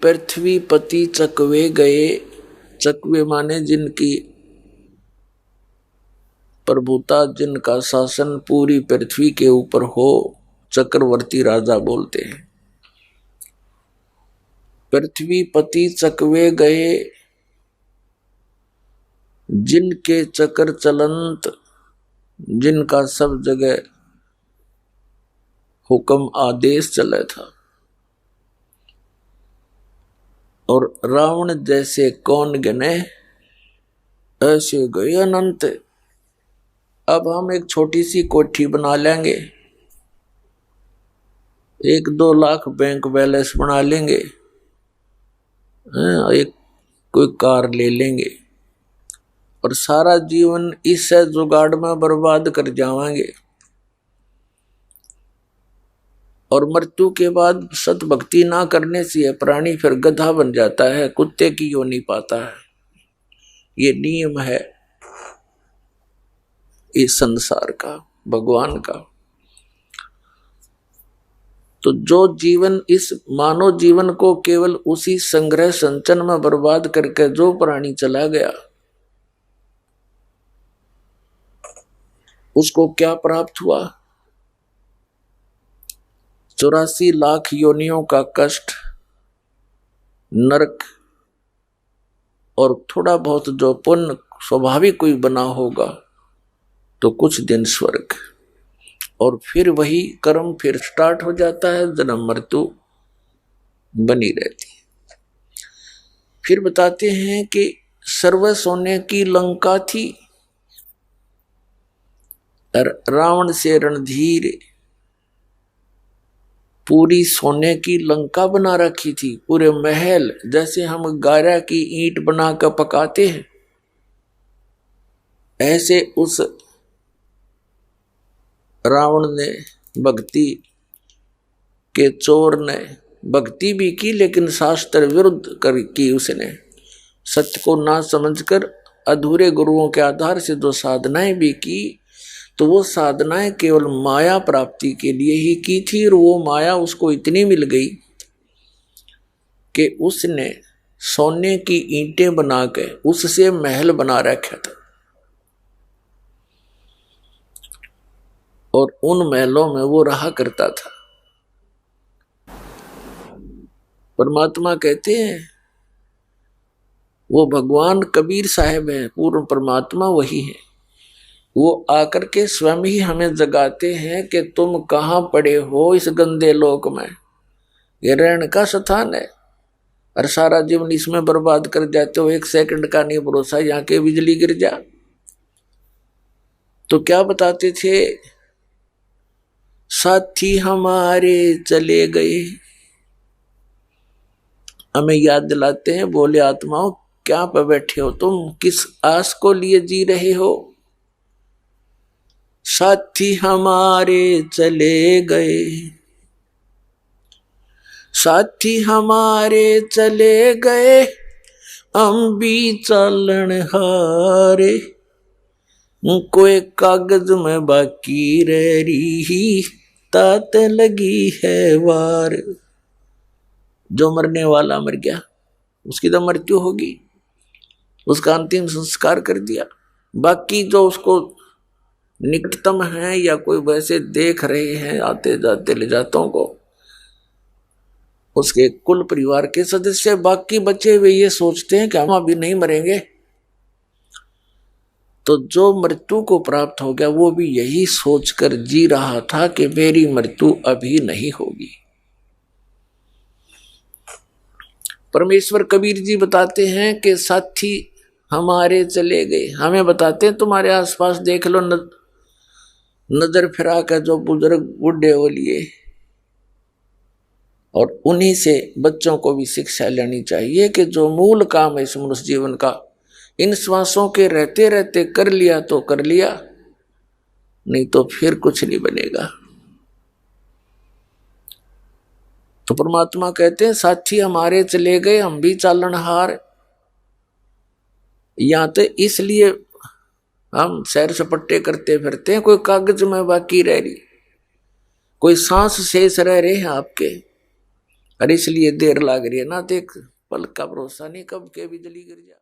पृथ्वी पति चकवे गए। चकवे माने जिनकी प्रभुता, जिनका शासन पूरी पृथ्वी के ऊपर हो, चक्रवर्ती राजा बोलते हैं। पृथ्वी पति चकवे गए, जिनके चक्र चलंत, जिनका सब जगह हुक्म आदेश चला था। और रावण जैसे कौन गिने, ऐसे गए अनंत। अब हम एक छोटी सी कोठी बना लेंगे, 1-2 लाख बैंक बैलेंस बना लेंगे, एक कोई कार ले लेंगे और सारा जीवन इस जुगाड़ में बर्बाद कर जावांगे। और मृत्यु के बाद सत भक्ति ना करने से प्राणी फिर गधा बन जाता है, कुत्ते की योनि पाता है। ये नियम है इस संसार का, भगवान का। तो जो जीवन, इस मानव जीवन को केवल उसी संग्रह संचन में बर्बाद करके जो प्राणी चला गया, उसको क्या प्राप्त हुआ? 84 लाख योनियों का कष्ट, नरक, और थोड़ा बहुत जो पुण्य स्वाभाविक कोई बना होगा तो कुछ दिन स्वर्ग, और फिर वही कर्म फिर स्टार्ट हो जाता है, जन्म मृत्यु बनी रहती है। फिर बताते हैं कि सर्व सोने की लंका थी, रावण से रणधीर पूरी सोने की लंका बना रखी थी, पूरे महल, जैसे हम गारा की ईंट बना कर पकाते हैं, ऐसे उस रावण ने, भक्ति के चोर ने भक्ति भी की, लेकिन शास्त्र विरुद्ध की उसने। सत्य को ना समझकर अधूरे गुरुओं के आधार से जो साधनाएं भी की, तो वो साधनाएं केवल माया प्राप्ति के लिए ही की थी, और वो माया उसको इतनी मिल गई कि उसने सोने की ईंटें बना के उससे महल बना रखा था, और उन महलों में वो रहा करता था। परमात्मा कहते हैं, वो भगवान कबीर साहब है, पूर्ण परमात्मा वही है। वो आकर के स्वयं ही हमें जगाते हैं कि तुम कहाँ पड़े हो इस गंदे लोक में, ये रहने का स्थान है, और सारा जीवन इसमें बर्बाद कर जाते हो, 1 सेकंड का नहीं भरोसा, यहाँ के बिजली गिर जा। तो क्या बताते थे? साथी हमारे चले गए, हमें याद दिलाते हैं, बोले आत्माओं क्या पे बैठे हो तुम, किस आस को लिए जी रहे हो? साथी हमारे चले गए, साथी हमारे चले गए, हम भी चलन हारे, कोई कागज में बाकी रह रही, तात लगी है वार। जो मरने वाला मर गया, उसकी तो मृत्यु होगी, उसका अंतिम संस्कार कर दिया। बाकी जो उसको निकटतम है या कोई वैसे देख रहे हैं आते जाते ले जातों को, उसके कुल परिवार के सदस्य, बाकी बचे वे ये सोचते हैं कि हम अभी नहीं मरेंगे। तो जो मृत्यु को प्राप्त हो गया वो भी यही सोचकर जी रहा था कि मेरी मृत्यु अभी नहीं होगी। परमेश्वर कबीर जी बताते हैं कि साथी हमारे चले गए, हमें बताते हैं तुम्हारे आसपास देख लो, नजर फिरा कर जो बुजुर्ग बूढ़े हो लिए, और उन्हीं से बच्चों को भी शिक्षा लेनी चाहिए कि जो मूल काम है इस मनुष्य जीवन का, इन श्वासों के रहते रहते कर लिया तो कर लिया, नहीं तो फिर कुछ नहीं बनेगा। तो परमात्मा कहते हैं साथी हमारे चले गए, हम भी चालनहार। या तो इसलिए हम सैर सपट्टे करते फिरते हैं, कोई कागज में बाकी रह रही, कोई सांस शेष रह रहे हैं आपके, और इसलिए देर लाग रही है ना, देख पल का भरोसा नहीं, कब के बिजली गिर जा।